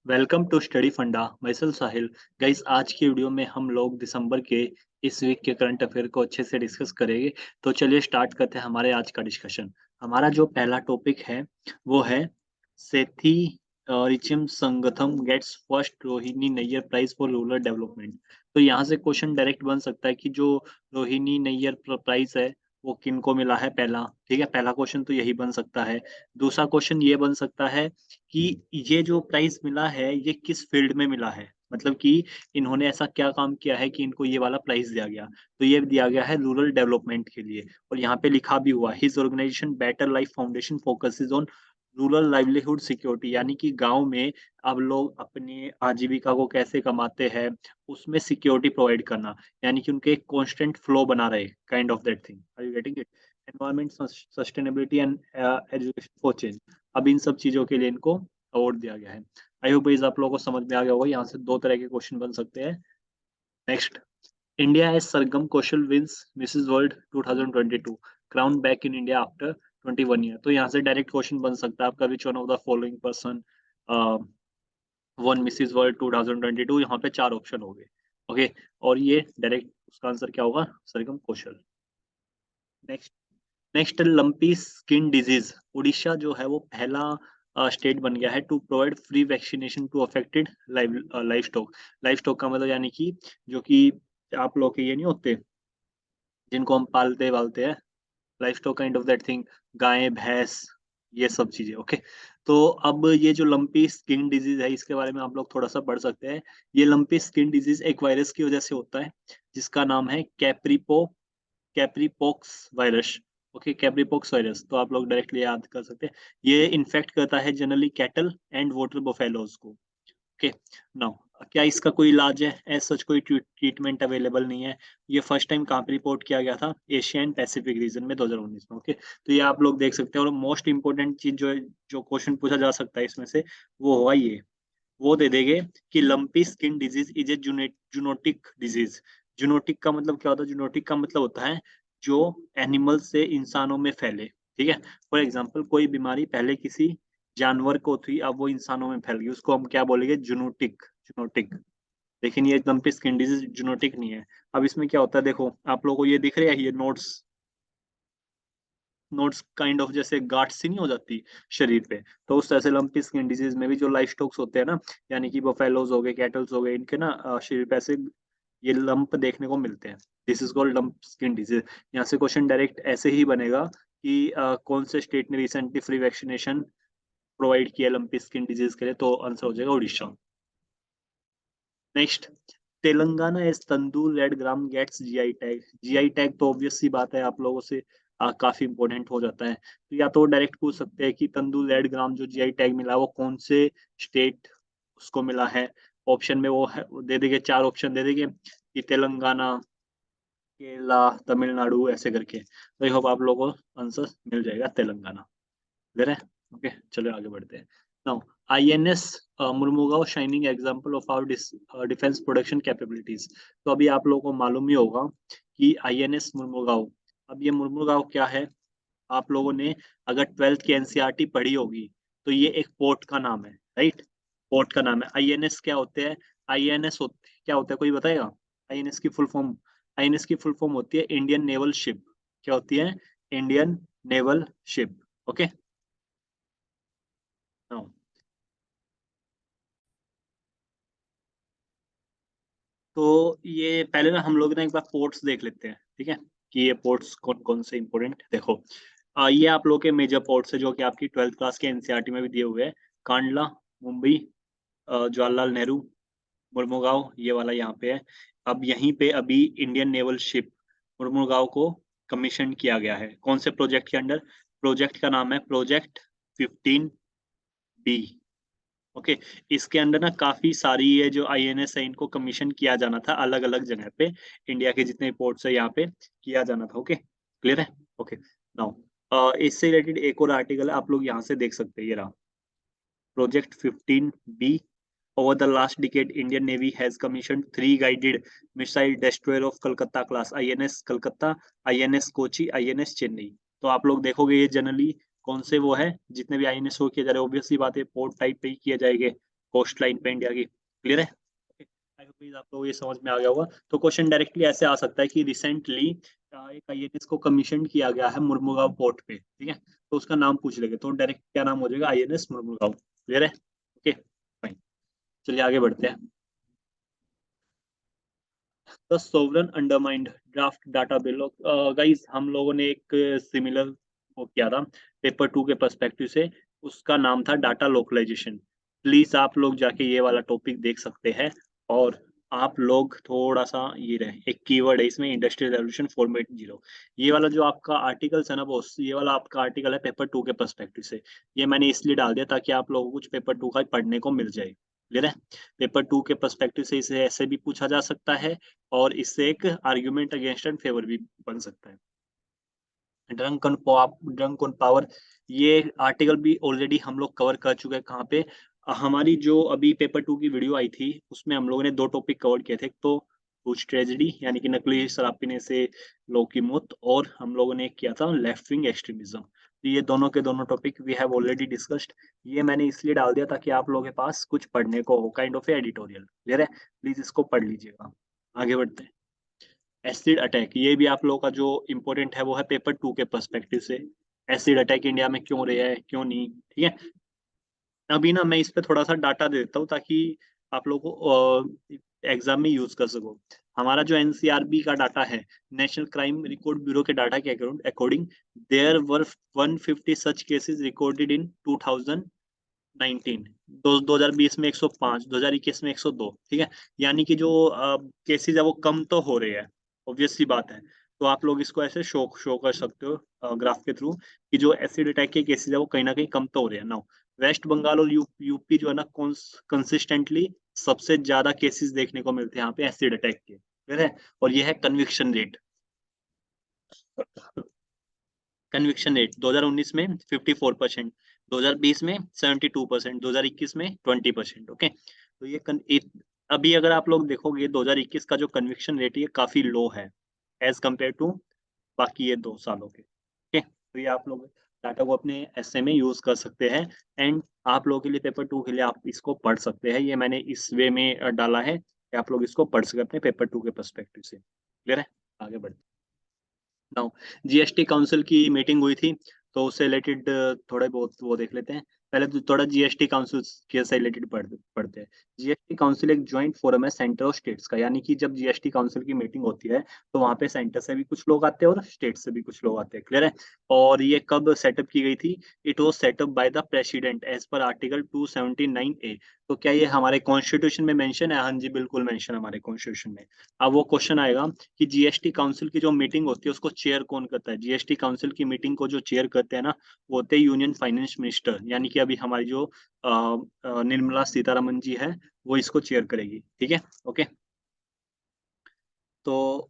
Welcome to study फंडा मैसल साहिल। Guys, आज की वीडियो में हम लोग दिसंबर के इस वीक के करंट अफेयर को अच्छे से डिस्कस करेंगे। तो चलिए स्टार्ट करते हैं हमारे आज का डिस्कशन। हमारा जो पहला टॉपिक है वो है Sethrichem Sangtam gets first Rohini Nayyar prize for rural development. तो यहाँ से क्वेश्चन डायरेक्ट बन सकता है कि जो रोहिणी नैयर प्राइज है वो किनको मिला है। पहला, ठीक है, पहला क्वेश्चन तो यही बन सकता है। दूसरा क्वेश्चन ये बन सकता है कि ये जो प्राइज़ मिला है, ये किस फ़ील्ड में मिला है? मतलब कि इन्होंने ऐसा क्या काम किया है कि इनको ये वाला प्राइज़ दिया गया? तो ये दिया गया है रूरल डेवलपमेंट के लिए और यहाँ पे लिखा भी हुआ है, his organisation better life foundation focuses on rural livelihood security, यानी कि गाँव में अब लोग अपनी आजीविका को कैसे कमाते हैं, उसमें सिक्योरिटी प्रोवाइड करना, यानी कि उनके एक कांस्टेंट फ्लो बना रहे, kind of that thing. Are you getting it? Environment sustainability and education for change. अब इन सब चीज़ों के लिए इनको अवार्ड दिया गया है। आई होप गाइस आप लोगों को समझ में आ गया होगा। यहाँ से 2 तरह के क्वेश्चन बन सकते हैं। Next, India as Sargam Kaushal wins Mrs world 2022 crown back in India after 21 year. तो यहाँ से डायरेक्ट क्वेश्चन बन सकता है आपका, which one of the following person one Mrs world 2022। यहाँ पे 4 ऑप्शन हो गए। ओके, और ये डायरेक्ट उसका आंसर क्या होगा? Sargam Kaushal. Next, lumpy skin disease. Orissa जो है वो पहला स्टेट बन गया है to provide free vaccination to affected life stock. Life stock का मतलब यानी कि जो कि आप लोग के ये नहीं होते जिनको हम पालते वालते हैं, life stock kind of that thing, गाय भैंस, ये सब चीजें। ओके, तो अब ये जो लंपी स्किन डिजीज है इसके बारे में आप लोग थोड़ा सा पढ़ सकते हैं। ये लंपी स्किन डिजीज एक वायरस की वजह से होता है जिसका नाम है capripox virus. Okay, capripox virus तो आप लोग डायरेक्टली याद कर सकते हैं। ये इन्फेक्ट करता है generally cattle and water buffaloes को। ओके, नाउ क्या इसका कोई इलाज है? एज सच कोई ट्रीटमेंट अवेलेबल नहीं है। ये फर्स्ट टाइम कहाँ पे रिपोर्ट किया गया था? एशिया एंड पैसिफिक रीजन में 2019 में। ओके, तो ये आप लोग देख सकते हैं। और मोस्ट इंपोर्टेंट चीज जो क्वेश्चन पूछा जा सकता है इसमें से वो होगा ये, वो दे देंगे कि lumpy skin disease is a zoonotic disease. Zoonotic का मतलब क्या होता है? जूनोटिक का मतलब होता है जो एनिमल से इंसानों में फैले। ठीक है, फॉर एग्जांपल कोई बीमारी पहले किसी जानवर को थी, अब वो इंसानों में फैल गई, उसको हम क्या बोलेंगे? जूनोटिक। जूनोटिक। लेकिन ये लंपी स्किन डिजीज जूनोटिक नहीं है। अब इसमें क्या होता है, देखो आप लोगों को ये दिख रहा है, ये नोट्स नोट्स काइंड ऑफ जैसे गांठ सी नहीं हो जाती शरीर पे, तो उस तरह से लंपी स्किन डिजीज में भी जो लाइफ स्टॉक्स होते हैं ना, यानी कि बफेलोज हो गए, कैटल्स हो गए, इनके ना शरीर पे ऐसे ये लंप देखने को मिलते हैं। This is called lump skin disease. यहाँ से क्वेश्चन डायरेक्ट ऐसे ही बनेगा कि कौन से स्टेट ने रिसेंटली फ्री वैक्सीनेशन प्रोवाइड किया लंपी स्किन डिजीज के लिए? तो आंसर हो जाएगा Orissa. Next, Telangana as Tandur red gram gets GI tag. GI tag तो ऑब्वियस सी बात है, आप लोगों से काफी इंपॉर्टेंट हो जाता है। तो या तो डायरेक्ट पूछ सकते हैं कि तंदूर रेड ग्राम जो जीआई टैग मिला वो कौन से स्टेट उसको मिला है। ऑप्शन में वो दे देंगे, 4 ऑप्शन दे देंगे कि तेलंगाना, केरला, तमिलनाडु, ऐसे करके। तो आई होप आप लोगों को आंसर मिल जाएगा तेलंगाना। क्लियर है? ओके, चलो आगे बढ़ते हैं। Now, INS Mormugao shining example of our defence production capabilities. तो अभी आप लोगों को मालूम ही होगा कि आईएनएस मुर्मुगांव, अब ये मुर्मुगांव क्या है? आप लोगों ने अगर 12th की एनसीईआरटी पढ़ी होगी तो ये एक पोर्ट का नाम है, राइट? पोर्ट का नाम है। आईएनएस क्या होते हैं? आईएनएस क्या होता है, कोई बताएगा? आईएनएस की फुल फॉर्म, आईएनएस की फुल फॉर्म होती है इंडियन नेवल शिप। क्या होती है? Indian naval ship. Okay, now तो ये पहले ना हम लोग ना एक बार पोर्ट्स देख लेते हैं, ठीक है, कि ये पोर्ट्स कौन कौन से इंपॉर्टेंट देखो। ये आप लोग के मेजर पोर्ट्स है जो कि आपकी 12th क्लास के एनसीईआरटी में भी दिए हुए हैं। कांडला, मुंबई, जवाहरलाल नेहरू, मुर्मुगांव, ये वाला यहाँ पे है। अब यहीं पे अभी इंडियन नेवल शिप मुर्मुगांव को कमीशन किया गया है। कौन से प्रोजेक्ट के अंडर? प्रोजेक्ट का नाम है प्रोजेक्ट 15B। ओके, इसके अंदर ना काफी सारी ये जो आईएनएस है इनको कमीशन किया जाना था अलग अलग जगह पे। इंडिया के जितने पोर्ट्स है यहाँ पे किया जाना था। ओके, क्लियर है? ओके, नाउ इससे रिलेटेड एक और आर्टिकल है, आप लोग यहाँ से देख सकते हैं, ये रहा project 15B। Over the last decade, Indian Navy has commissioned 3 guided missile destroyer of Kolkata class: INS Calcutta, INS Kochi, INS Chennai. तो आप लोग देखोगे ये जनरली कौन से वो है, जितने भी आईएनएस वो किए जा रहे हैं, ऑब्वियस सी बात है पोर्ट टाइप पे ही किए जाएंगे। कोस्ट लाइन पे इंडिया की। क्लियर है? आई होप प्लीज आप लोग ये समझ में आ गया होगा। तो क्वेश्चन डायरेक्टली ऐसे आ सकता है कि रिसेंटली एक आईएनएस को कमीशन किया गया है मुर्मुगांव पोर्ट पे, ठीक है, तो उसका नाम पूछ लेंगे, तो डायरेक्ट क्या नाम हो जाएगा, आईएनएस मुर्मुगांव। क्लियर है? ओके फाइन, चलिए आगे बढ़ते हैं। The sovereign undermined draft data bill. Guys हम लोगों ने एक सिमिलर वो किया था पेपर 2 के पर्सपेक्टिव से, उसका नाम था डाटा लोकलाइजेशन। प्लीज आप लोग जाके ये वाला टॉपिक देख सकते हैं। और आप लोग थोड़ा सा ये रहे, एक कीवर्ड है इसमें, इंडस्ट्रियल रेवोल्यूशन 4.0। ये वाला जो आपका आर्टिकल है ना बॉस, ये वाला आपका आर्टिकल है पेपर 2 के पर्सपेक्टिव से। ये मैंने इसलिए डाल दिया ताकि आप लोगों को कुछ पेपर 2 का पढ़ने को मिल जाए। क्लियर है? पेपर 2 के पर्सपेक्टिव से इसे ऐसे भी पूछा जा सकता है, और इससे एक आर्ग्यूमेंट अगेंस्ट एंड फेवर भी बन सकता है। ड्रंक ऑन पावर, ये आर्टिकल भी ऑलरेडी हम लोग कवर कर चुके हैं। कहाँ पे? हमारी जो अभी पेपर 2 की वीडियो आई थी उसमें हम लोगों ने 2 टॉपिक कवर किए थे। तो कुछ ट्रेजेडी यानी कि नकली शराब पीने से लोगों की मौत, और हम लोगों ने किया था लेफ्ट विंग एक्सट्रीमिज्म। तो ये दोनों के दोनों topic we have already discussed. ये मैंने इसलिए डाल दिया ताकि आप लोगों के पास कुछ पढ़ने को हो, काइंड ऑफ एडिटोरियल। क्लियर है? प्लीज इसको पढ़ लीजिएगा। आगे बढ़ते हैं। एसिड अटैक, ये भी आप लोगों का जो इम्पोर्टेंट है वो है पेपर 2 के पर्सपेक्टिव से। एसिड अटैक इंडिया में क्यों रहा है, क्यों नहीं, ठीक है। अभी ना मैं इस पे थोड़ा सा डाटा दे देता हूँ ताकि आप लोगों को एग्जाम में यूज कर सको। हमारा जो एनसीआरबी का डाटा है, नेशनल क्राइम रिकॉर्ड ब्यूरो के डाटा के according, there were 150 such cases recorded in 2019। 2020 में 105, 2021 में 102, ठीक है। यानी कि जो केसेस है वो कम तो हो रहे हैं, ऑब्वियस सी बात है। तो आप लोग इसको ऐसे शो कर सकते हो ग्राफ के थ्रू, कि जो एसिड अटैक के केसेस है वो कहीं ना कहीं कम तो हो रहे हैं। नाउ वेस्ट बंगाल और यूपी जो है ना, कंसिस्टेंटली सबसे ज्यादा केसेस देखने को मिलते हैं यहाँ पे एसिड अटैक के। ठीक है? और ये है कन्विक्शन रेट। कन्विक्शन रेट 2019 में 54%, 2020 में 72%, 2021 में 20%। ओके, तो अभी अगर आप लोग देखोगे 2021 का जो कन्विक्शन रेट ये काफी लो है एज कम्पेयर टू बाकी ये 2 सालों के। ओके, तो ये आप लोग डाटा को अपने ऐसे में यूज कर सकते हैं। एंड आप लोगों के लिए पेपर 2 के लिए आप इसको पढ़ सकते हैं। ये मैंने इस वे में डाला है कि आप लोग इसको पढ़ सके अपने पेपर 2 के पर्सपेक्टिव से। क्लियर है? आगे बढ़ते नाउ, जीएसटी काउंसिल की मीटिंग हुई थी, तो उससे रिलेटेड थोड़े बहुत वो देख लेते हैं। पहले तो थोड़ा जीएसटी काउंसिल के से रिलेटेड पढ़ते हैं। जीएसटी काउंसिल एक ज्वाइंट फोरम है सेंटर और स्टेट्स का, यानी कि जब जीएसटी काउंसिल की मीटिंग होती है तो वहाँ पे सेंटर से भी कुछ लोग आते हैं और स्टेट से भी कुछ लोग आते हैं। क्लियर है? और ये कब सेटअप की गई थी? It was setup by the president as per article 279A। तो क्या ये हमारे कॉन्स्टिट्यूशन में मेंशन है? हाँ जी, बिल्कुल मेंशन है हमारे कॉन्स्टिट्यूशन में। अब वो क्वेश्चन आएगा कि जीएसटी काउंसिल की जो मीटिंग होती है उसको चेयर कौन करता है? जीएसटी काउंसिल की मीटिंग को जो चेयर करते हैं ना, वो होते हैं यूनियन फाइनेंस मिनिस्टर, यानी कि अभी हमारी जो निर्मला सीतारमन जी है वो इसको चेयर करेगी। ठीक है? ओके, तो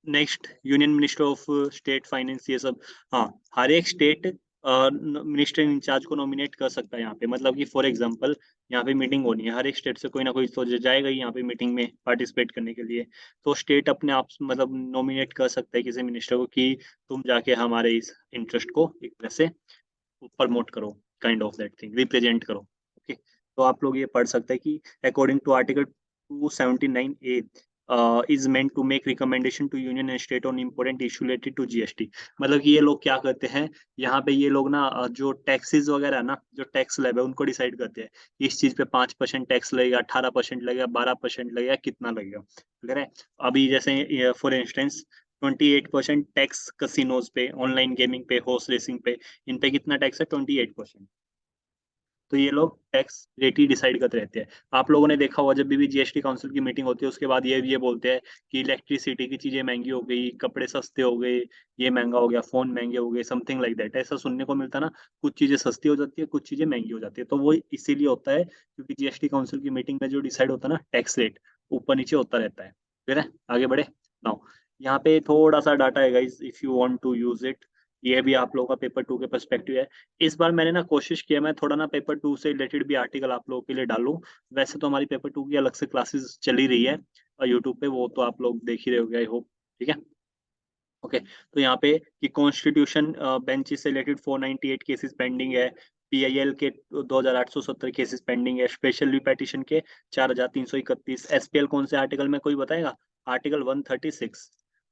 next, union minister of state finance, ये सब। हाँ, हर एक स्टेट मिनिस्टर इन चार्ज को नॉमिनेट कर सकता है यहाँ पे। मतलब कि फॉर एग्जांपल यहाँ पे मीटिंग होनी है, हर एक स्टेट से कोई ना कोई तो जाएगा ही यहाँ पे मीटिंग में पार्टिसिपेट करने के लिए। तो स्टेट अपने आप मतलब नॉमिनेट कर सकता है किसी मिनिस्टर को कि तुम जाके हमारे इस इंटरेस्ट को एक तरह से प्रमोट करो, kind of that thing, represent करो। ओके, तो आप लोग ये पढ़ सकते हैं कि according to article 279A is meant to make recommendation to union and state on important issue related to GST। मतलब कि ये लोग क्या करते हैं, यहाँ पे ये लोग ना जो टैक्सेस वगैरह है ना, जो टैक्स स्लैब है उनको डिसाइड करते हैं। इस चीज पे 5% टैक्स लगेगा, 18% लगेगा, 12% लगेगा, कितना लगेगा। ठीक है? अभी जैसे फॉर इंस्टेंस 28% टैक्स कसिनोज पे, ऑनलाइन गेमिंग पे, हॉर्स रेसिंग पे, इन पे कितना टैक्स है? 28%। तो ये लोग टैक्स रेट ही डिसाइड करते रहते हैं। आप लोगों ने देखा होगा जब भी जीएसटी काउंसिल की मीटिंग होती है उसके बाद ये बोलते हैं कि इलेक्ट्रिसिटी की चीजें महंगी हो गई, कपड़े सस्ते हो गए, ये महंगा हो गया, फोन महंगे हो गए, समथिंग लाइक दैट। ऐसा सुनने को मिलता है ना, कुछ चीजें सस्ती हो जाती है, कुछ चीजें महंगी हो जाती है। तो वो इसीलिए होता है क्योंकि जीएसटी काउंसिल की मीटिंग में जो डिसाइड होता है ना, टैक्स रेट ऊपर नीचे होता रहता है। फिर है? आगे बढ़े नाउ, यहाँ पे थोड़ा सा डाटा है guys, if you want to use it. ये भी आप लोगों का पेपर 2 के पर्सपेक्टिव है। इस बार मैंने ना कोशिश किया मैं थोड़ा ना पेपर 2 से रिलेटेड भी आर्टिकल आप लोगों के लिए डालूं। वैसे तो हमारी पेपर 2 की अलग से क्लासेस चली रही है और यूट्यूब पे, वो तो आप लोग देख ही रहे होगे आई होप। ठीक है? ओके, तो यहाँ पे कि कॉन्स्टिट्यूशन बेंच से रिलेटेड 498 केसेस पेंडिंग है। PIL के 2,870 केसेस पेंडिंग है, स्पेशल रिपेटिशन के 4,331। SPL कौन से आर्टिकल में, कोई बताएगा? आर्टिकल 136।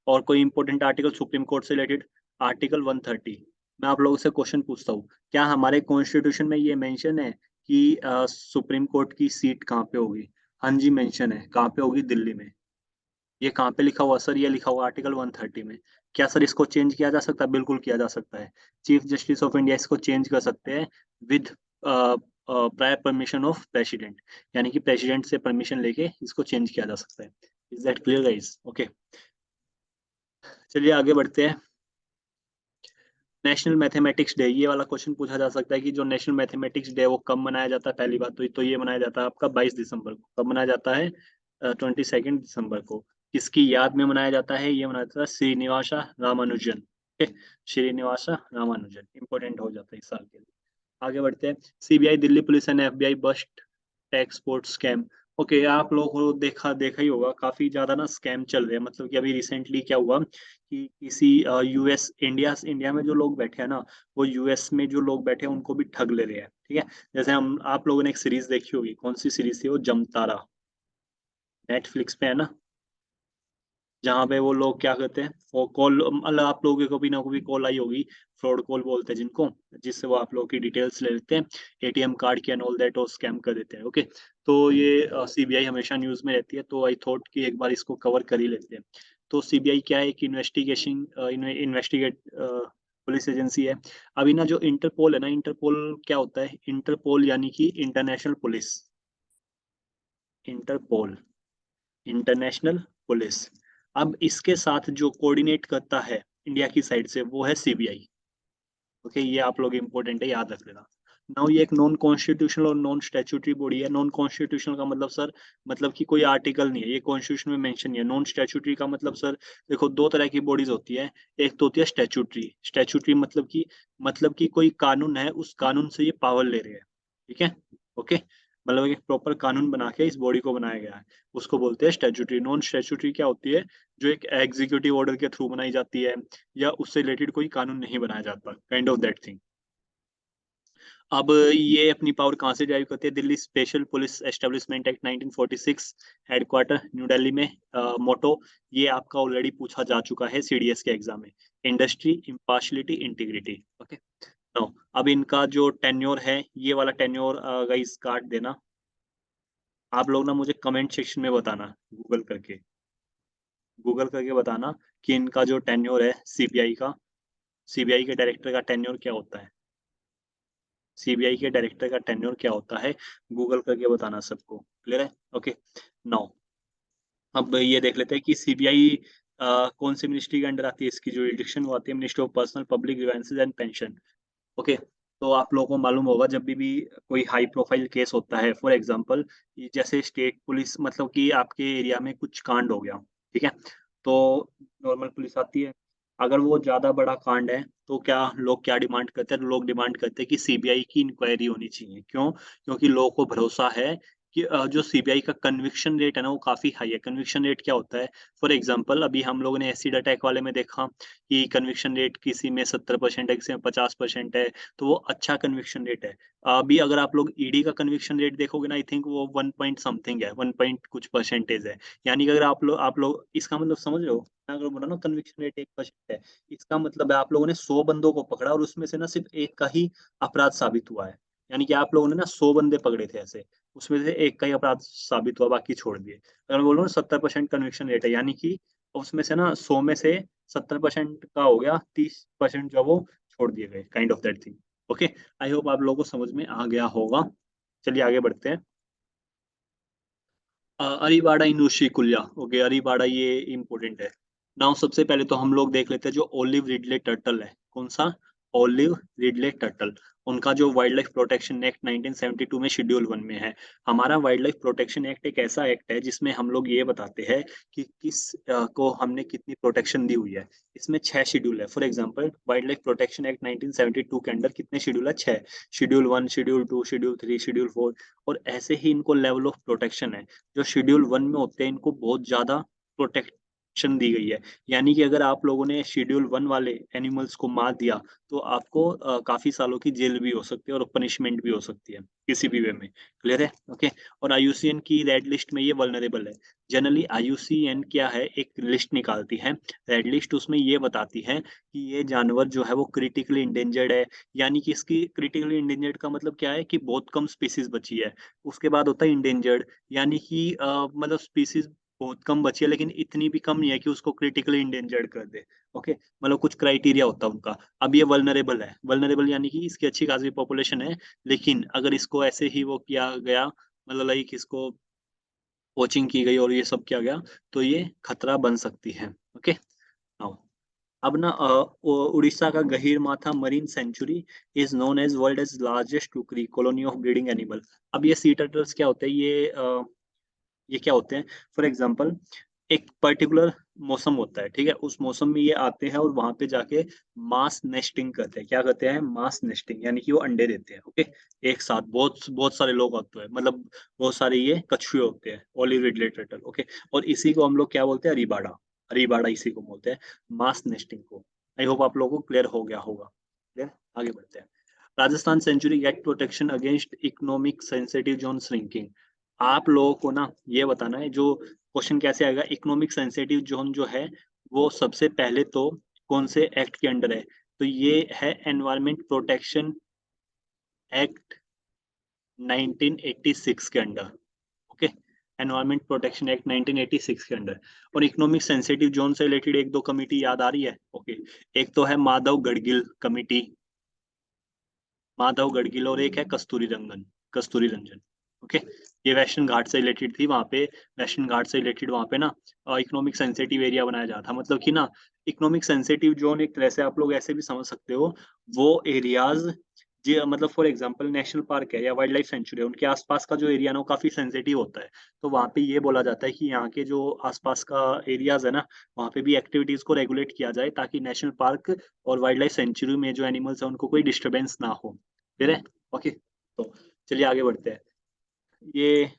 और कोई इंपॉर्टेंट आर्टिकल सुप्रीम कोर्ट से रिलेटेड? आर्टिकल 130। मैं आप लोगों से क्वेश्चन पूछता हूँ, क्या हमारे कॉन्स्टिट्यूशन में ये मेंशन है कि सुप्रीम कोर्ट की सीट कहाँ पे होगी? हाँ जी, मेंशन है। कहाँ पे होगी? दिल्ली में। ये कहाँ पे लिखा हुआ सर? ये लिखा हुआ आर्टिकल 130 में। क्या सर इसको चेंज किया जा सकता है? बिल्कुल किया जा सकता है। चीफ जस्टिस ऑफ इंडिया इसको चेंज कर सकते हैं with prior permission of president, यानी कि प्रेसिडेंट से परमिशन लेके इसको चेंज किया जा सकता है। Is that clear guys? Okay, चलिए आगे बढ़ते हैं। नेशनल मैथमेटिक्स डे, ये वाला क्वेश्चन पूछा जा सकता है कि जो नेशनल मैथमेटिक्स डे वो कब मनाया जाता है? पहली बात तो ये मनाया जाता है आपका 22 दिसंबर को। कब मनाया जाता है? 22 दिसंबर को। किसकी याद में मनाया जाता है? ये मनाया जाता है श्रीनिवासा रामानुजन। ठीक, श्रीनिवासा रामानुजन इंपॉर्टेंट हो जाता है इस साल के लिए। आगे बढ़ते हैं। CBI Delhi police and FBI bust tech support scam. Okay, आप लोगों को देखा देखा ही होगा, काफी ज्यादा ना स्कैम चल रहे हैं। मतलब कि अभी रिसेंटली क्या हुआ कि किसी US इंडिया में जो लोग बैठे हैं ना, वो US में जो लोग बैठे हैं उनको भी ठग ले रहे हैं। ठीक है, जैसे हम आप लोगों ने एक सीरीज देखी होगी, कौन सी सीरीज थी वो? जमतारा, नेटफ्लिक्स पे है ना, जहाँ पे वो लोग क्या करते हैं, वो कॉल, मतलब आप लोगों को भी ना कभी कॉल आई होगी, फ्रॉड कॉल बोलते हैं जिनको, जिससे वो आप लोगों की डिटेल्स ले लेते हैं, ATM कार्ड की एंड ऑल दैट, और स्कैम कर देते हैं। ओके, तो ये CBI हमेशा न्यूज में रहती है, तो आई थॉट कि एक बार इसको कवर कर ही लेते हैं। तो CBI क्या है? एक इन्वेस्टिगेट पुलिस एजेंसी है। अभी ना जो इंटरपोल है ना, इंटरपोल क्या होता है? इंटरपोल यानी कि international police. Interpol, international police. अब इसके साथ जो कोऑर्डिनेट करता है इंडिया की साइड से, वो है CBI। ओके, ये आप लोग इंपॉर्टेंट है, याद रख लेना। नाउ ये एक नॉन कॉन्स्टिट्यूशनल और नॉन स्टैट्यूटरी बॉडी है। नॉन कॉन्स्टिट्यूशनल का मतलब सर, मतलब कि कोई आर्टिकल नहीं है, ये कॉन्स्टिट्यूशन में मेंशन नहीं है। नॉन स्टैट्यूटरी का मतलब सर, देखो दो तरह की बॉडीज होती है। एक तो होती है स्टैट्यूटरी। स्टैट्यूटरी मतलब कि कोई कानून है, उस कानून से ये पावर ले रहे हैं। ठीक है, ओके, मतलब एक प्रॉपर कानून बना के इस बॉडी को बनाया गया है, उसको बोलते हैं स्टैट्यूटरी। नॉन स्टैट्यूटरी क्या होती है? जो एक एग्जीक्यूटिव ऑर्डर के थ्रू बनाई जाती है, या उससे रिलेटेड कोई कानून नहीं बनाया जाता, काइंड ऑफ दैट थिंग। अब ये अपनी पावर कहाँ से ड्राइव करती है? Delhi special police establishment act 1946, headquarter new Delhi में। मोटो, ये आपका ऑलरेडी पूछा जा चुका है CDS के एग्जाम में, industry, impartiality, integrity. Okay, no, अब इनका जो टेन्योर है, ये वाला टेन्योर गाइस काट देना। आप लोग ना मुझे कमेंट सेक्शन में बताना, गूगल करके बताना कि इनका जो टेन्योर है सीबीआई के डायरेक्टर का टेन्योर क्या होता है? सीबीआई के डायरेक्टर का टेन्योर क्या होता है? गूगल करके बताना सबको। क्लियर है? ओके, नाउ अब ये देख लेते हैं कि सीबीआई कौन सी मिनिस्ट्री के अंडर आती है। इसकी जो जुरिडिक्शन वो आती है ministry of personnel public grievances and pension. Okay, तो आप लोगों को मालूम होगा, जब भी कोई हाई प्रोफाइल केस होता है, फॉर एग्जांपल जैसे स्टेट पुलिस, मतलब कि आपके एरिया में कुछ कांड हो गया, ठीक है, तो नॉर्मल पुलिस आती है। अगर वो ज्यादा बड़ा कांड है, तो क्या लोग क्या डिमांड करते हैं? लोग डिमांड करते हैं कि सीबीआई की इंक्वायरी होनी चाहिए। क्यों? क्योंकि लोगों को भरोसा है कि जो सीबीआई का कन्विक्शन रेट है ना, वो काफी हाई है। कन्विक्शन रेट क्या होता है? फॉर एग्जांपल अभी हम लोगों ने एसिड अटैक वाले में देखा कि कन्विक्शन रेट किसी में 70% है, किसी में 50% है, तो वो अच्छा कन्विक्शन रेट है। अभी अगर आप लोग ईडी का कन्विक्शन रेट देखोगे ना, आई थिंक वो 1 पॉइंट समथिंग है, 1 पॉइंट कुछ परसेंटेज है। यानी कि अगर आप लोग इसका मतलब समझ रहे हो? मैं अगर बोला ना कन्विक्शन रेट 1% है, इसका मतलब है आप लोगों ने 100 बंदों को पकड़ा और उसमें से ना सिर्फ एक का ही अपराध साबित हुआ है। यानी कि आप लोगों ने ना 100 बंदे पकड़े थे ऐसे, उसमें से एक का ही अपराध साबित हुआ, बाकी छोड़ दिए। अगर मैं बोलूँ ना 70% कन्विक्शन रेट है, यानी कि उसमें से ना 100 में से 70% का हो गया, 30% जो है वो छोड़ दिए गए, kind of that thing. Okay, I hope आप लोगों को समझ में आ गया होगा। चलिए आगे बढ़ते हैं। अरीबाड़ा इनुशी कुल्या। ओके, अरीबाड़ा ये इम्पोर्टेंट है। नाउ सबसे पहले तो हम लोग देख लेते हैं जो ओलिव रिडले टर्टल है। कौन सा? Olive Ridley turtle. उनका जो वाइल्ड लाइफ प्रोटेक्शन एक्ट 1972 में शेड्यूल 1 में है। हमारा वाइल्ड लाइफ प्रोटेक्शन एक्ट एक ऐसा एक्ट है जिसमें हम लोग ये बताते हैं कि किस को हमने कितनी प्रोटेक्शन दी हुई है। इसमें 6 शेड्यूल है। For example wild life protection act 1972 के अंडर कितने शेड्यूल है? 6। शेड्यूल 1, शेड्यूल 2, शेड्यूल 3, शेड्यूल 4, और ऐसे ही इनको लेवल ऑफ प्रोटेक्शन है। जो शेड्यूल 1 में होते हैं इनको बहुत ज़्यादा प्रोटेक्ट दी गई है। यानी कि अगर आप लोगों ने शेड्यूल 1 वाले एनिमल्स को मार दिया, तो आपको काफ़ी सालों की जेल भी हो सकती है और पनिशमेंट भी हो सकती है, किसी भी वे में। क्लियर है? ओके। और आईयूसीएन की रेड लिस्ट में ये वल्नरेबल है। जनरली आईयूसीएन क्या है, एक लिस्ट निकालती है, रेड लिस्ट उसमें ये बताती है कि ये जानवर जो है वो क्रिटिकली इंडेंजर्ड है, यानी कि इसकी क्रिटिकली इंडेंजर्ड का मतलब क्या है कि बहुत कम स्पीशीज़ बची है। उसके बाद होता है इंडेंजर्ड, यानी कि मतलब स्पीशीज़ बहुत कम बची है, लेकिन इतनी भी कम नहीं है कि उसको क्रिटिकली इंडेंजर्ड कर दे। ओके, मतलब कुछ क्राइटेरिया होता है उनका। अब ये वल्नरेबल है, वल्नरेबल यानी कि इसकी अच्छी खासी पॉपुलेशन है, लेकिन अगर इसको ऐसे ही वो किया गया, मतलब लाइक इसको पोचिंग की गई और ये सब किया गया, तो ये खतरा बन सकती है। ओके, नाउ अब ना उड़ीसा का Gahirmatha marine sanctuary is known as world as largest टुकड़ी कॉलोनी ऑफ ब्रीडिंग एनिमल। अब ये सी टर्टल्स क्या होते हैं, ये क्या होते हैं, फॉर एग्जांपल एक पर्टिकुलर मौसम होता है, ठीक है? उस मौसम में ये आते हैं और वहाँ पे जाके मास नेस्टिंग करते हैं। क्या करते हैं? मास नेस्टिंग, यानी कि वो अंडे देते हैं, ओके? एक साथ बहुत बहुत सारे लोग होते हैं, मतलब बहुत सारे ये कछुए होते हैं, ओलिव रिडलेट टर्टल, ओके? और इसी को हम लोग क्या बोलते हैं? अरीबाड़ा, अरीबाड़ा इसी को बोलते हैं, मास नेस्टिंग को। आई होप आप लोगों को क्लियर हो गया होगा। क्लियर? आगे बढ़ते हैं। Rajasthan sanctuary get protection against economic sensitive zone shrinking. आप लोगों को ना ये बताना है, जो क्वेश्चन कैसे आएगा, इकोनॉमिक सेंसिटिव ज़ोन जो है, वो सबसे पहले तो कौन से एक्ट के अंडर है? तो ये है एनवायरनमेंट प्रोटेक्शन एक्ट 1986 के under, okay? Environment protection act 1986 के अंडर। और इकोनॉमिक सेंसिटिव ज़ोन से रिलेटेड 1-2 कमिटी याद आ रही है? ओके। एक तो है माधव गढ़गिल कमिटी, माधव गढ़गिल, और एक है कस्तूरी रंजन, ओके? ये वेस्टर्न घाट से रिलेटेड थी, वहाँ पे वेस्टर्न घाट से रिलेटेड वहाँ पे ना इकोनॉमिक सेंसिटिव एरिया बनाया जा था, मतलब कि ना इकोनॉमिक सेंसिटिव जोन एक तरह से आप लोग ऐसे भी समझ सकते हो, वो एरियाज जी, मतलब फॉर एग्जांपल नेशनल पार्क है या वाइल्ड लाइफ सेंचुरी है, उनके आसपास का जो एरिया ना वो काफी सेंसिटिव होता है। तो वहाँ पे ये बोला जाता है कि यहाँ के जो आसपास का एरियाज है ना, वहाँ पे भी एक्टिविटीज को रेगुलेट किया जाए, ताकि नेशनल पार्क और वाइल्ड लाइफ सेंचुरी में जो एनिमल्स है उनको कोई डिस्टरबेंस ना हो। फिर है? ओके, तो चलिए आगे बढ़ते हैं। ये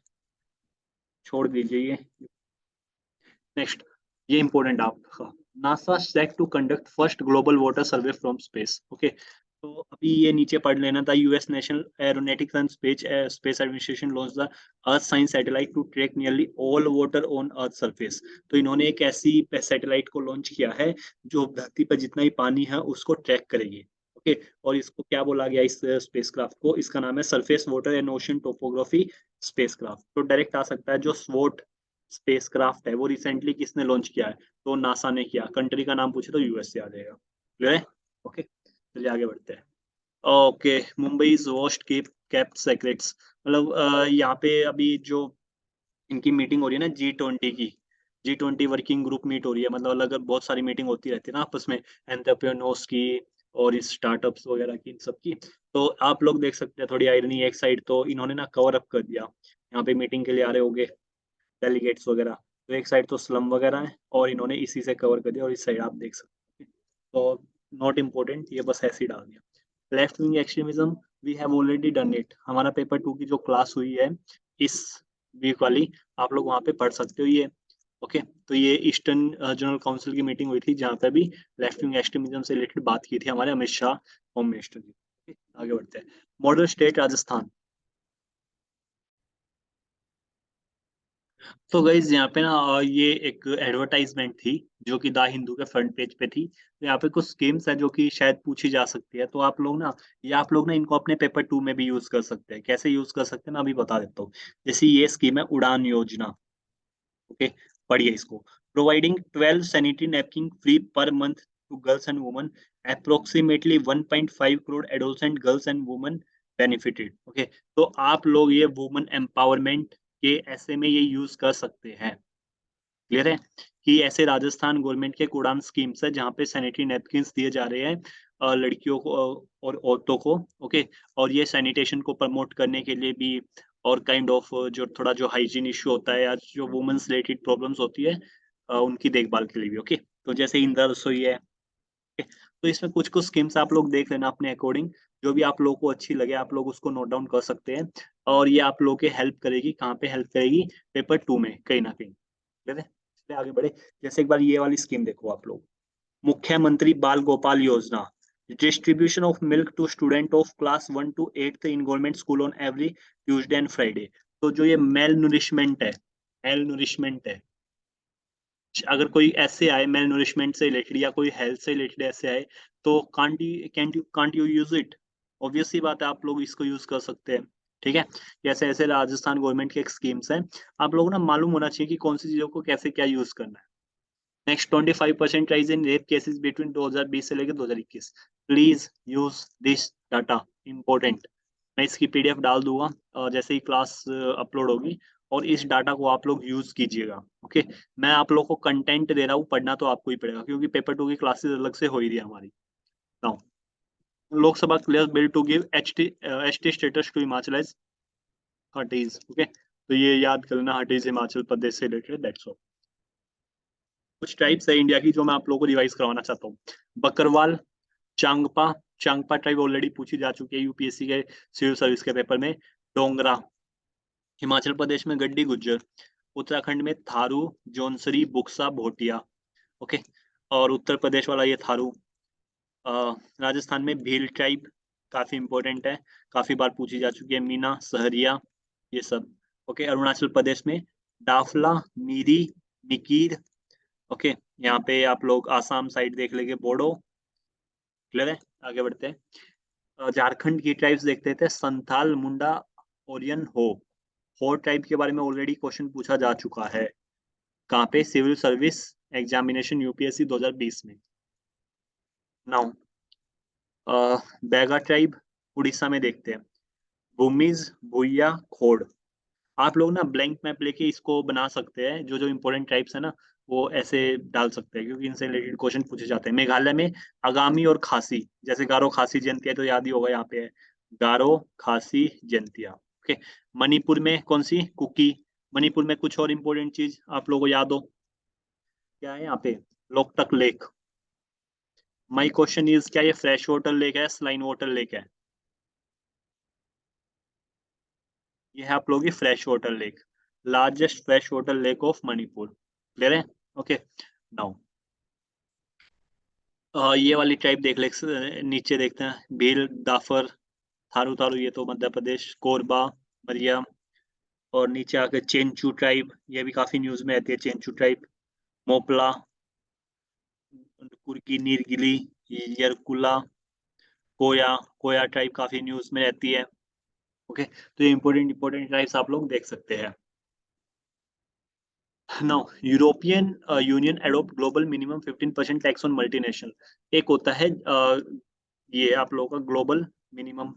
छोड़ दीजिए ये। नेक्स्ट, ये इंपॉर्टेंट आपका, NASA set to conduct first global water survey from space, okay? तो अभी ये नीचे पढ़ लेना था, US National Aeronautics and Space Administration launch the Earth science satellite to track nearly all water on Earth surface. तो इन्होंने एक ऐसी सैटेलाइट को लॉन्च किया है जो धरती पर जितना ही पानी है उसको ट्रैक करेगी, ओके? और इसको क्या बोला गया, इस स्पेसक्राफ्ट को, इसका नाम है surface water and ocean topography spacecraft. तो डायरेक्ट आ सकता है, जो स्वोट स्पेसक्राफ्ट है वो रिसेंटली किसने लॉन्च किया है? तो नासा ने किया। कंट्री का नाम पूछे तो यूएस से आ जाएगा। क्लियर है? ओके, चलिए आगे बढ़ते हैं। Okay, Mumbai is worst keep kept secrets, मतलब यहाँ पे अभी जो इनकी मीटिंग हो रही है ना, G20 की, G20 वर्किंग ग्रुप मीट हो रही है, मतलब अलग बहुत सारी मीटिंग होती रहती है ना आपस में, एंटरप्रेन्योर्स की और इस स्टार्टअप्स वगैरह की, इन सब की। तो आप लोग देख सकते हैं, थोड़ी आयरनी, एक साइड तो इन्होंने ना कवर अप कर दिया, यहाँ पे मीटिंग के लिए आ रहे होंगे डेलीगेट्स वगैरह, तो एक साइड तो स्लम वगैरह है और इन्होंने इसी से कवर कर दिया, और इस साइड आप देख सकते हैं। तो नॉट इम्पोर्टेंट, ये बस ऐसे ही डाल दिया। Left wing extremism, we have already done it. हमारा पेपर 2 की जो क्लास हुई है इस वीक वाली, आप लोग वहाँ पे पढ़ सकते हो ये, ओके? तो ये ईस्टर्न जनरल काउंसिल की मीटिंग हुई थी, जहाँ पे भी लेफ्ट विंग एक्सट्रीमिज्म से रिलेटेड बात की थी हमारे अमित शाह होम मिनिस्टर जी। Okay, आगे बढ़ते हैं। Model state Rajasthan. तो गाइज यहाँ पे ना ये एक एडवर्टाइजमेंट थी, जो कि द हिंदू के फ्रंट पेज पे थी। तो यहाँ पे कुछ स्कीम्स है जो कि शायद पूछी जा सकती है, तो आप लोग ना, या आप लोग ना इनको अपने पेपर 2 में भी यूज कर सकते हैं। कैसे यूज कर सकते हैं मैं अभी बता देता हूँ। जैसे ये स्कीम है उड़ान योजना, ओके? पढ़िए इसको। Providing 12 sanitary napkin free per month to girls and women, approximately 1.5 crore adolescent girls and women benefited, okay? तो आप लोग ये वुमेन एम्पावरमेंट के ऐसे में ये यूज कर सकते हैं। क्लियर है? कि ऐसे राजस्थान गवर्नमेंट के उड़ान स्कीम्स है, जहाँ पे सैनिटरी नैपकिन्स दिए जा रहे हैं लड़कियों को और औरतों को, ओके? और ये सैनिटेशन को प्रमोट करने के लिए भी, और काइंड ऑफ जो थोड़ा जो हाइजीन इश्यू होता है या जो वुमेन्स रिलेटेड प्रॉब्लम्स होती है, उनकी देखभाल के लिए भी, ओके? तो जैसे इंदिरा रसोई है, ओके? तो इसमें कुछ-कुछ स्कीम्स आप लोग देख लेना अपने अकॉर्डिंग, जो भी आप लोगों को अच्छी लगे आप लोग उसको नोट डाउन कर सकते हैं, और ये आप लोगों के हेल्प करेगी, कहाँ पे हेल्प करेगी? पेपर 2 में कहीं न कहीं। क्लियर है? चलिए आगे बढ़े। जैसे एक बार ये वाली स्कीम देखो आप लोग, मुख्यमंत्री Bal Gopal Yojana, distribution of milk to student of class 1 to 8 in government school on every Tuesday and Friday. तो जो ये मेल नूरिशमेंट है, मेल नूरिशमेंट है, अगर कोई ऐसे आए मेल नूरिशमेंट से रिलेटेड या कोई हेल्थ से रिलेटेड ऐसे आए, तो can't you use it? Obvious सी बात है, आप लोग इसको यूज कर सकते हैं। ठीक है, जैसे ऐसे राजस्थान गवर्नमेंट की एक स्कीम्स है, आप लोगों को ना मालूम होना चाहिए कि कौन सी चीजों को कैसे क्या यूज करना है। Next 25% rise in rape cases between 2020 से लेकर 2021। Please use this data, important. मैं इसकी पीडीएफ डाल दूंगा जैसे ही क्लास अपलोड होगी, और इस डाटा को आप लोग यूज कीजिएगा। ओके, मैं आप लोग को कंटेंट दे रहा हूँ, पढ़ना तो आपको ही पड़ेगा क्योंकि पेपर 2 की क्लासेस अलग से हो ही रही है हमारी। Now, Lok Sabha clear bill to give HT status to Himachal as Hattis. Okay, तो ये याद कर लेना, हटीज हिमाचल प्रदेश से रिलेटेड, दैट्स ऑल। कुछ टाइप्स है इंडिया की जो मैं आप लोगों को रिवाइज करवाना चाहता हूँ। बकरवाल, चांगपा, चांगपा ट्राइब ऑलरेडी पूछी जा चुकी है यूपीएससी के सिविल सर्विस के पेपर में। डोंगरा, हिमाचल प्रदेश में गड्डी गुज्जर, उत्तराखंड में थारू, जौनसरी, बुक्सा, भोटिया। ओके, और उत्तर प्रदेश वाला ये थारू। राजस्थान में भील ट्राइब काफी इंपॉर्टेंट है, काफी बार पूछी जा चुकी है। मीना, सहरिया, ये सब। ओके, अरुणाचल प्रदेश में डाफला, मीरी, मिकीर। ओके, यहाँ पे आप लोग आसाम साइड देख लेंगे, बोडो। क्लियर है, आगे बढ़ते हैं। झारखंड की ट्राइब्स देखते थे, संथाल, मुंडा, ओरियन, हो ट्राइब के बारे में ऑलरेडी क्वेश्चन पूछा जा चुका है। कहाँ पे? सिविल सर्विस एग्जामिनेशन यूपीएससी 2020 में। नाउ, बैगा ट्राइब उड़ीसा में देखते हैं, भूमिज, भूया, खोड़। आप लोग ना ब्लैंक मैप लेके इसको बना सकते हैं, जो जो इंपॉर्टेंट ट्राइब्स है ना वो ऐसे डाल सकते हैं क्योंकि इनसे रिलेटेड क्वेश्चन पूछे जाते हैं। मेघालय में आगामी और खासी, जैसे गारो खासी जयंतिया तो याद ही होगा, यहाँ पे है गारो खासी जयंतिया। ओके, मणिपुर में कौन सी? कुकी। मणिपुर में कुछ और इंपॉर्टेंट चीज आप लोगों को याद हो, क्या है यहाँ पे? Loktak lake. My question is, क्या ये फ्रेश वाटर लेक है, स्लाइन वाटर लेक है? ये है आप लोगों की fresh water lake, largest fresh water lake of Manipur. Clear है? ओके, नाउ ये वाली टाइप देख ले, नीचे देखते हैं, भील, दाफर, थारू थारू, ये तो मध्य प्रदेश, कोरबा, मरिया। और नीचे आके चेंचू ट्राइब, ये भी काफी न्यूज में रहती है, चेंचू ट्राइब। मोपला, कुर्की, नीरगिली, यरकुला, कोया, कोया ट्राइब काफी न्यूज में रहती है। ओके, तो ये इंपॉर्टेंट इंपॉर्टेंट ट्राइब्स आप लोग देख सकते हैं। Now, European union adopt global minimum 15% tax on multinational. एक होता है ये आप लोगों का ग्लोबल मिनिमम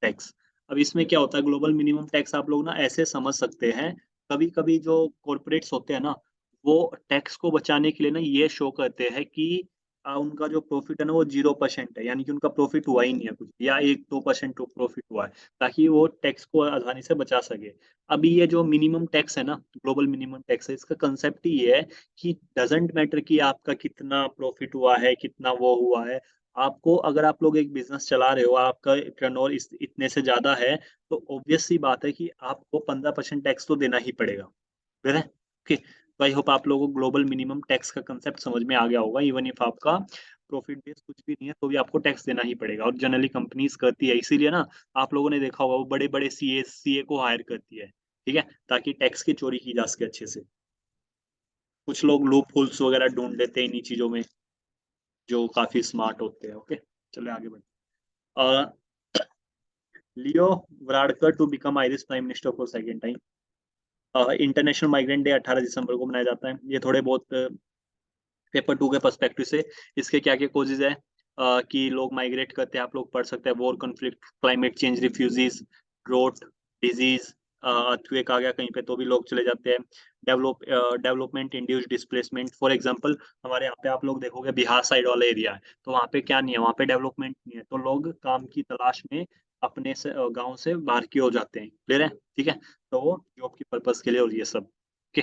टैक्स। अब इसमें क्या होता है, ग्लोबल मिनिमम टैक्स आप लोग ना ऐसे समझ सकते हैं, कभी कभी जो कॉर्पोरेट्स होते हैं ना, वो टैक्स को बचाने के लिए ना ये शो करते हैं कि उनका जो प्रॉफिट है ना वो 0% है, यानी कि उनका प्रॉफिट हुआ ही नहीं है कुछ, या 1-2% प्रॉफिट हुआ है, ताकि वो टैक्स को आसानी से बचा सके। अभी ये जो मिनिमम टैक्स है ना, ग्लोबल मिनिमम टैक्स है, इसका कंसेप्ट ही ये है कि डजेंट मैटर कि आपका कितना प्रॉफिट हुआ है, कितना वो हुआ है। आपको, अगर आप लोग एक बिजनेस चला रहे हो, आपका टर्नओवर इतने से ज्यादा है, तो ऑब्वियस सी बात है कि आपको 15% टैक्स तो देना ही पड़ेगा। क्लियर है? ओके, तो आई होप आप लोगों को ग्लोबल मिनिमम टैक्स का कंसेप्ट समझ में आ गया होगा। इवन इफ आपका प्रॉफिट बेस कुछ भी नहीं है तो भी आपको टैक्स देना ही पड़ेगा, और जनरली कंपनीज करती है, इसीलिए ना आप लोगों ने देखा होगा वो बड़े बड़े सीए को हायर करती है, ठीक है, ताकि टैक्स की चोरी की जा सके अच्छे से। कुछ लोग लूप होल्स वगैरह ढूंढ लेते हैं इन्हीं चीजों में, जो काफी स्मार्ट होते हैं। ओके, चलो आगे बढ़ते। Leo Varadkar to become Irish prime minister for second time. International migrant day 18 दिसंबर को मनाया जाता है। ये थोड़े बहुत पेपर 2 के पर्सपेक्टिव से इसके क्या क्या कोजेज है, कि लोग माइग्रेट करते हैं, आप लोग पढ़ सकते हैं। War, conflict, climate change, refugees, drought, disease, earthquake आ गया कहीं पे तो भी लोग चले जाते हैं। Development induced displacement, for example हमारे यहाँ पे आप लोग देखोगे बिहार साइड वाला एरिया है, तो वहाँ पे क्या नहीं है, वहाँ पे डेवलपमेंट नहीं है, तो लोग काम की तलाश में अपने से गांव से बाहर की हो जाते हैं। क्लियर है? ठीक है, तो वो जॉब की पर्पज के लिए और ये सब। ओके,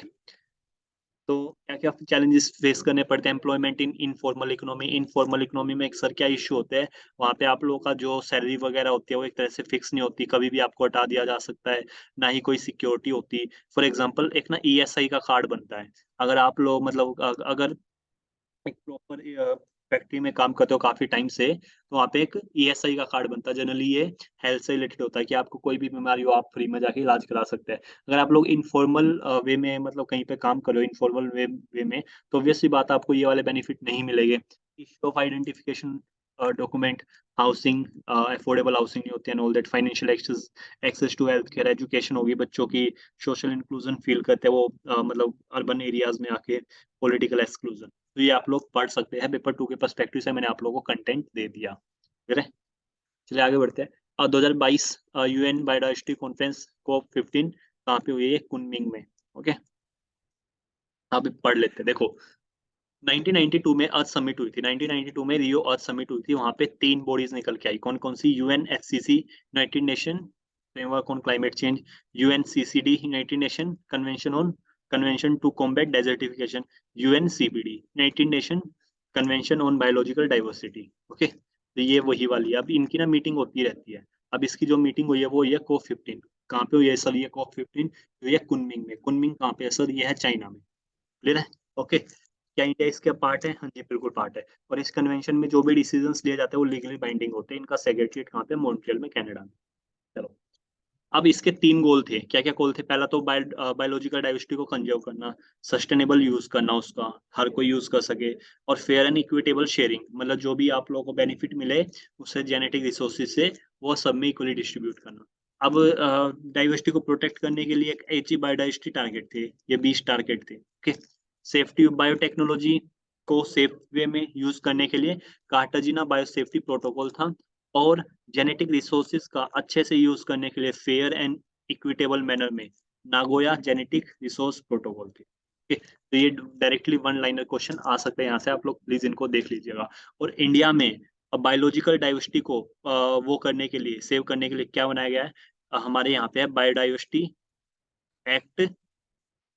तो क्या-क्या चैलेंजेस फेस करने पड़ते हैं एम्प्लॉयमेंट इन इनफॉर्मल इकोनॉमी में अक्सर क्या इश्यू होते हैं, वहाँ पे आप लोगों का जो सैलरी वगैरह होती है वो एक तरह से फिक्स नहीं होती, कभी भी आपको हटा दिया जा सकता है, ना ही कोई सिक्योरिटी होती। फॉर एग्ज़ाम्पल एक ना ईएसआई का कार्ड बनता है, अगर आप लोग मतलब अगर एक प्रॉपर फैक्ट्री में काम करते हो काफ़ी टाइम से, तो वहाँ पे एक ईएसआई का कार्ड बनता है। जनरली ये हेल्थ से रिलेटेड होता है कि आपको कोई भी बीमारी हो, आप फ्री में जाके इलाज करा सकते हैं। अगर आप लोग इनफॉर्मल वे में मतलब कहीं पे काम कर रहे हो इनफॉर्मल वे में, तो ऑब्वियस सी बात है आपको ये वाले बेनिफिट नहीं मिलेंगे। Issue of identification document, housing affordable housing नहीं होती and all that, financial access access to health care, education होगी बच्चों की, सोशल इंक्लूजन फ़ील करते हैं वो मतलब अर्बन एरियाज़ में आके, पॉलिटिकल एक्सक्लूजन। तो ये आप लोग पढ़ सकते हैं, पेपर 2 के पर्सपेक्टिव से मैंने आप लोगों को कंटेंट दे दिया। क्लियर है? चलिए आगे बढ़ते हैं। 2022 यूएन बायोडायवर्सिटी कॉन्फ्रेंस COP 15 कहाँ पे हुई है? कुनमिंग में। ओके? अब पढ़ लेते हैं। देखो 1992 में अर्थ समिट हुई थी। 1992 में रियो अर्थ समिट हुई थी। वहाँ पे 3 बॉडीज़ निकल के आई। कौन-कौन सी? UNFCC, united nation framework on climate change, UNCCD, united nation convention to combat desertification, UNCBD, united nation convention on biological diversity. Okay? तो ये वही वाली है। अब इनकी ना मीटिंग होती रहती है। अब इसकी जो मीटिंग हुई है वो हुई है COP 15। कहाँ पे हुई है सर ये COP 15? हुई है कुनमिंग में। कुनमिंग कहाँ पे है सर? ये है चाइना में। क्लियर है? ओके। क्या इंडिया इसका पार्ट है? हाँ जी, बिल्कुल पार्ट है। और इस कन्वेंशन में जो भी डिसीजंस लिए जाते हैं वो लीगली बाइंडिंग होते हैं। इनका सेक्रेटरीएट कहाँ पे? मॉन्ट्रियल में, कनाडा में। चलो, अब इसके 3 गोल थे। क्या-क्या गोल थे? पहला तो बायोलॉजिकल डाइवर्सिटी को कंज़र्व करना, सस्टेनेबल यूज़ करना उसका, हर कोई यूज़ कर सके, और फेयर एंड इक्विटेबल शेयरिंग, मतलब जो भी आप लोगों को बेनिफिट मिले, उससे जेनेटिक रिसोर्सेज़ से वो सब में इक्वली डिस्ट्रीब्यूट करना। अब डाइवर्सिटी को प्रोटेक्ट करने के लिए एक एचई बायोडायवर्सिटी टारगेट थे, ये 20 टारगेट थे। ओके। सेफ्टी बायोटेक्नोलॉजी को सेफ वे में यूज़ करने के लिए कार्टाजिना बायोसेफ्टी प्रोटोकॉल था, और जेनेटिक रिसोर्सेज का अच्छे से यूज़ करने के लिए फेयर एंड इक्विटेबल मैनर में नागोया जेनेटिक रिसोर्स प्रोटोकॉल थी। ओके, तो ये डायरेक्टली वन लाइनर क्वेश्चन आ सकते हैं यहाँ से, आप लोग प्लीज़ इनको देख लीजिएगा। और इंडिया में बायोलॉजिकल डाइवर्सिटी को वो करने के लिए, सेव करने के लिए क्या बनाया गया है? हमारे यहाँ पे है biodiversity act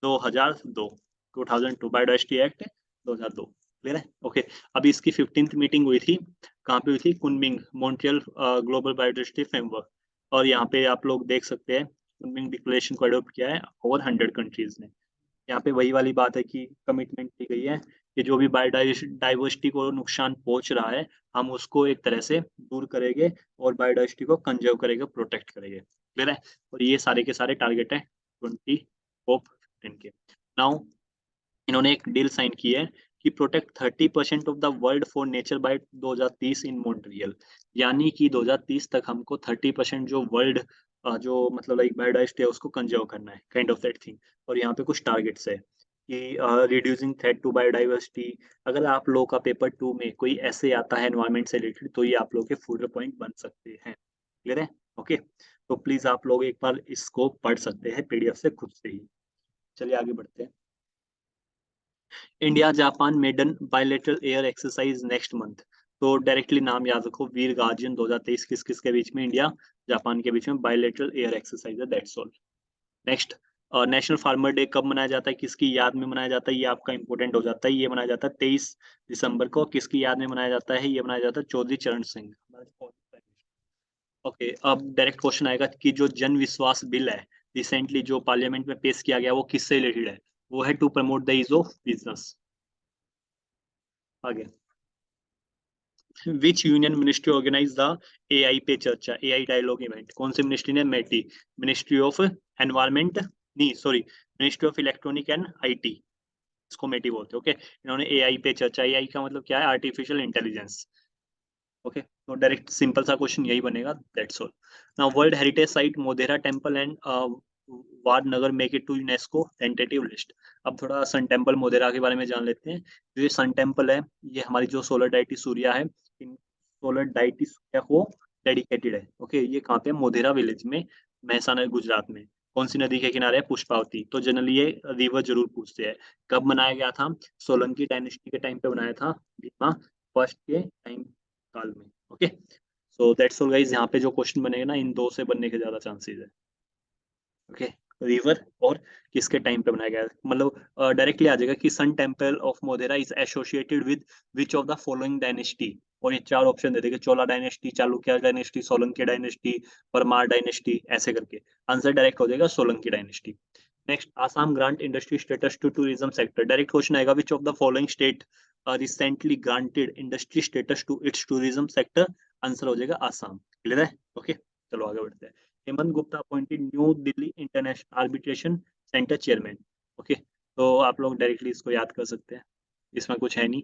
2002, 2002 biodiversity act 2002। Clear है? ओके। अभी इसकी 15th मीटिंग हुई थी। कहाँ पे हुई थी? Kunming, Montreal global biodiversity framework. और यहाँ पे आप लोग देख सकते हैं कुनमिंग डिक्लेरेशन को अडॉप्ट किया है ओवर 100 कंट्रीज़ ने। यहाँ पे वही वाली बात है कि कमिटमेंट की गई है कि जो भी डाइवर्सिटी को नुकसान पहुँच रहा है, हम उसको एक तरह से दूर करेंगे और बायोडायवर्सिटी को कंज़र्व करेंगे, प्रोटेक्ट करेंगे। क्लियर है? और ये सारे के सारे टारगेट हैं 20 ऑफ 15 के। नाउ इन्होंने एक डील साइन की है कि protect 30% of the world for nature by 2030 in Montreal, यानी कि 2030 तक हमको 30% जो वर्ल्ड जो मतलब लाइक बायोडाइवर्सिटी है उसको कंजर्व करना है, काइंड ऑफ दैट थिंग। और यहाँ पे कुछ टारगेट्स है कि रिड्यूसिंग थ्रेट टू बायोडाइवर्सिटी। अगर आप लोगों का पेपर 2 में कोई ऐसे आता है एनवायरनमेंट से रिलेटेड, तो ये आप लोगों के फुल पॉइंट बन सकते हैं। क्लियर है? ओके। तो प्लीज आप लोग एक बार इसको पढ़ सकते हैं पीडीएफ से खुद से ही। चलिए आगे बढ़ते हैं। India Japan maiden bilateral air exercise next month. तो डायरेक्टली नाम याद रखो, वीर गार्जियन 2023 किस-किस के बीच में? इंडिया, जापान के बीच में बायलैटरल एयर एक्सरसाइज है, that's all. Next, national farmer day कब मनाया जाता है? किसकी याद में मनाया जाता है? ये आपका इंपॉर्टेंट हो जाता है। ये मनाया जाता है 23 दिसंबर को। किसकी याद में मनाया जाता है? ये मनाया जाता है चौधरी चरण सिंह। ओके, अब डायरेक्ट क्वेश्चन आएगा कि जो जन विश्वास बिल है, रिसेंटली जो पार्लियामेंट में पेश किया गया, वो किससे रिलेटेड है? वो है to promote the ease of business. आगे, which union ministry organise the AI पे चर्चा, एआई डायलॉग इवेंट? कौन सी मिनिस्ट्री ने? मेटी, मिनिस्ट्री ऑफ एनवायरनमेंट, नहीं sorry, ministry of electronic and IT, इसको मेटी बोलते हैं। ओके, इन्होंने एआई पे चर्चा, एआई का मतलब क्या है? Artificial intelligence. ओके, तो डायरेक्ट सिंपल सा क्वेश्चन यही बनेगा, that's all. Now world heritage site Modhera temple and Vadnagar make it to UNESCO tentative list. अब थोड़ा सन टेम्पल मोधेरा के बारे में जान लेते हैं। जो ये सन टेम्पल है, ये हमारी जो सोलर डाइटी सूर्या है, इन सोलर डाइटी सूर्या को डेडिकेटेड है। ओके, ये कहाँ पे है? मोधेरा विलेज में, महसाना गुजरात में। कौन सी नदी के किनारे है? पुष्पावती। तो जनरली ये रिवर जरूर पूछते हैं। कब बनाया गया था? सोलंकी डायनेस्टी के टाइम पे बनाया था, भीमा फर्स्ट के टाइम काल में। Okay, so that's all guys. यहाँ पे जो क्वेश्चन बनेगा ना, इन दो से बनने के ज्यादा चांसेस है। ओके। रिवर और किसके टाइम पे बनाया गया है, मतलब डायरेक्टली आ जाएगा कि sun temple of Modhera is associated with which of the following dynasty, और ये चार ऑप्शन दे देंगे, Chola dynasty, Chalukya dynasty, Solanki dynasty, Parmar dynasty, ऐसे करके आंसर डायरेक्ट हो जाएगा Solanki dynasty. Next, Assam grant industry status to tourism sector, direct question आएगा, which of the following state recently granted industry status to its tourism sector, answer हो जाएगा Assam. Clear है? Okay, चलो आगे बढ़ते हैं। Hemant Gupta appointed new Delhi international arbitration centre chairman. Okay, तो आप लोग डायरेक्टली इसको याद कर सकते हैं, इसमें कुछ है नहीं,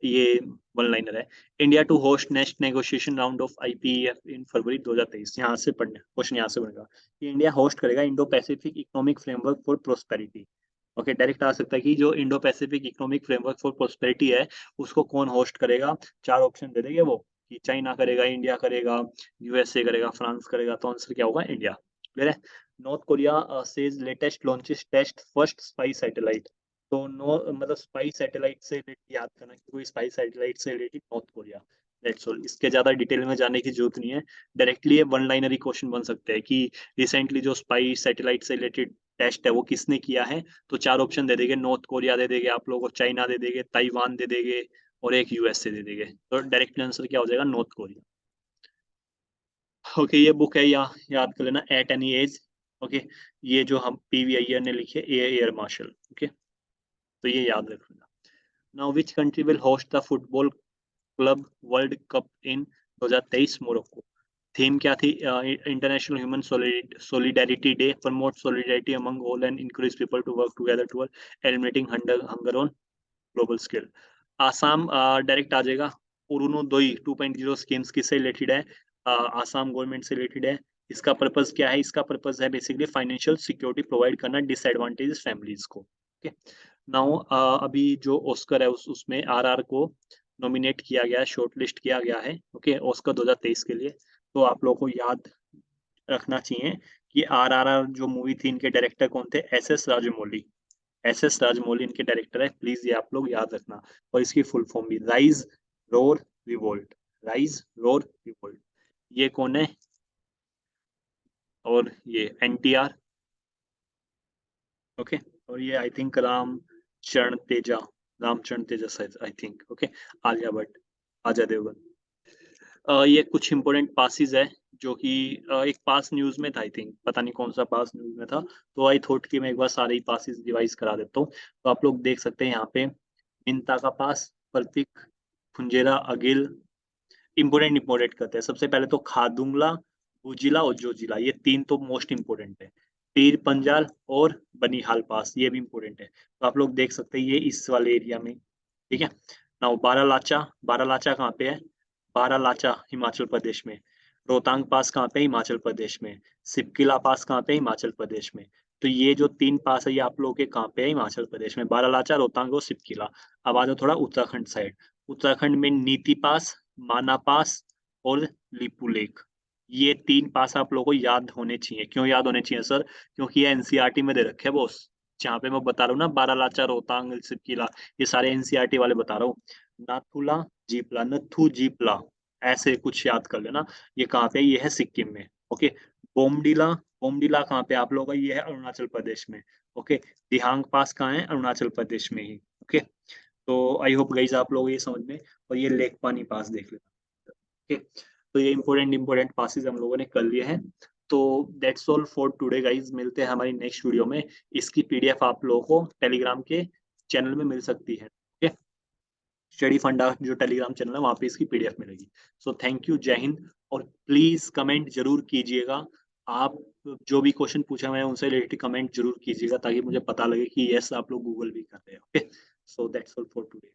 ये वन लाइनर है। India to host next negotiation round of IPEF in फरवरी 2023, यहाँ से पढ़ना क्वेश्चन, यहाँ से बनेगा कि इंडिया होस्ट करेगा Indo Pacific economic framework for prosperity. Okay, direct आ सकता है कि जो Indo Pacific economic framework for prosperity है उसको कौन होस्ट करेगा, चार ऑप्शन दे देंगे वो, कि चाइना करेगा, इंडिया करेगा, यूएसए करेगा, फ्रांस करेगा, तो आंसर क्या होगा, इंडिया। क्लियर है? North Korea says latest launches test first spy satellite, तो नो मतलब स्पाई सैटेलाइट से रिलेटेड याद करना कि कोई स्पाई सैटेलाइट से related North Korea, that's all. इसके ज्यादा डिटेल में जाने की जरूरत नहीं है, डायरेक्टली ये वन लाइनर ही क्वेश्चन बन सकते हैं कि रिसेंटली जो स्पाई सैटेलाइट से रिलेटेड टेस्ट है वो किसने किया है, तो चार ऑप्शन दे देंगे, नॉर्थ कोरिया दे देंगे आप लोगों को, चाइना दे देंगे, ताइवान दे देंगे, और एक यूएसए दे देंगे, तो डायरेक्ट आंसर क्या हो जाएगा, नॉर्थ कोरिया। ओके, ये बुक है, या याद कर लेना, एट एनी एज। ओके, ये जो हम पीवी अय्यर ने लिखे, एयर मार्शल। ओके, तो ये याद रखना। Now which country will host the football club world cup in 2023 Morocco, theme क्या थी, international human solidarity day, promote solidarity among all and increase people to work together toward eliminating hunger on global scale. Assam direct आ जाएगा, Arunodoi 2.0 schemes किससे related है, Assam government से related है। इसका purpose क्या है, इसका पर्पस है बेसिकली फाइनेंशियल सिक्योरिटी प्रोवाइड करना डिसएडवांटेज फैमिलीज को। ओके, नाउ अभी जो ऑस्कर है उसमें आरआर को नॉमिनेट किया गया है, शॉर्ट लिस्ट किया गया है, ओके, ऑस्कर 2023 के लिए। तो आप लोगों को याद रखना चाहिए कि आरआरआर जो मूवी थी, इनके डायरेक्टर कौन थे, S S Rajamouli. S S Rajamouli इनके डायरेक्टर है, प्लीज ये आप लोग याद रखना। और इसकी फुल फॉर्म भी, rise roar revolt, rise roar revolt, ये कौन है, और ये एनटीआर। ओके, और ये आई थिंक चरण तेजा, रामचरण तेजा शायद, I think. Okay, Alia Bhatt, Ajay Devgn. ये कुछ इंपॉर्टेंट पासिस है जो कि एक पास न्यूज में था, आई थिंक, पता नहीं कौन सा पास न्यूज में था, तो आई थॉट कि मैं एक बार सारे ही पासिस रिवाइज करा देता हूँ। तो आप लोग देख सकते हैं यहाँ पे, मिनता का पास, प्रतीक, फुंजेरा, अगिल, इंपोर्टेंट इंपोर्टेंट करते हैं। सबसे पहले तो खादुंगला, उजिला और जोजिला, ये तीन तो मोस्ट इंपोर्टेंट है। पीर पंजाल और बनिहाल पास, ये भी इंपोर्टेंट है, तो आप लोग देख सकते हैं ये इस वाले एरिया में। ठीक है, नाउ बारालाचा, बारालाचा कहाँ पे है, बारालाचा हिमाचल प्रदेश में। रोहतांग पास कहाँ पे, हिमाचल प्रदेश में। सिपकिला पास कहाँ पे, हिमाचल प्रदेश में। तो ये जो तीन पास है ये आप लोगों के कहाँ पे है, हिमाचल प्रदेश में, बारालाचा, रोहतांग और सिपकिला। अब आ जाओ थोड़ा उत्तराखंड साइड, उत्तराखंड में नीति पास, माना पास और लिपू लेक, ये तीन पास आप लोगों को याद होने चाहिए। क्यों याद होने चाहिए सर, क्योंकि ये एनसीईआरटी में दे रखे है बॉस, जहाँ पे मैं बता रहा हूँ ना, बारालाचा, रोहतांग, सिपकिला, ये सारे एनसीईआरटी वाले बता रहा हूँ। नाथुला, जीपला, नथु जीपला, ऐसे कुछ याद कर लेना। ये कहाँ पे, ये है सिक्किम में। ओके, बोमडीला, बोमडीला कहाँ पे आप लोगों का, ये है अरुणाचल प्रदेश में। ओके, दिहांग पास कहाँ है, अरुणाचल प्रदेश में ही। ओके, तो आई होप गाइस आप लोग ये समझ में, और ये लेक पानी पास देख लेना। ओके, तो ये इंपॉर्टेंट इंपॉर्टेंट पासेस हम लोगों ने कर लिए हैं। तो that's all for today guys, मिलते हैं हमारी नेक्स्ट वीडियो में। इसकी पीडीएफ आप लोगों को टेलीग्राम के चैनल में मिल सकती है। ओके, स्टडी फंडा जो टेलीग्राम चैनल है वहाँ पे इसकी पीडीएफ मिलेगी। सो थैंक यू, जय हिंद। और प्लीज कमेंट जरूर कीजिएगा, आप जो भी क्वेश्चन पूछा मैं उनसे रिलेटेड कमेंट जरूर कीजिएगा, ताकि मुझे पता लगे कि यस आप लोग गूगल भी कर रहे हैं। Okay, so that's all for today.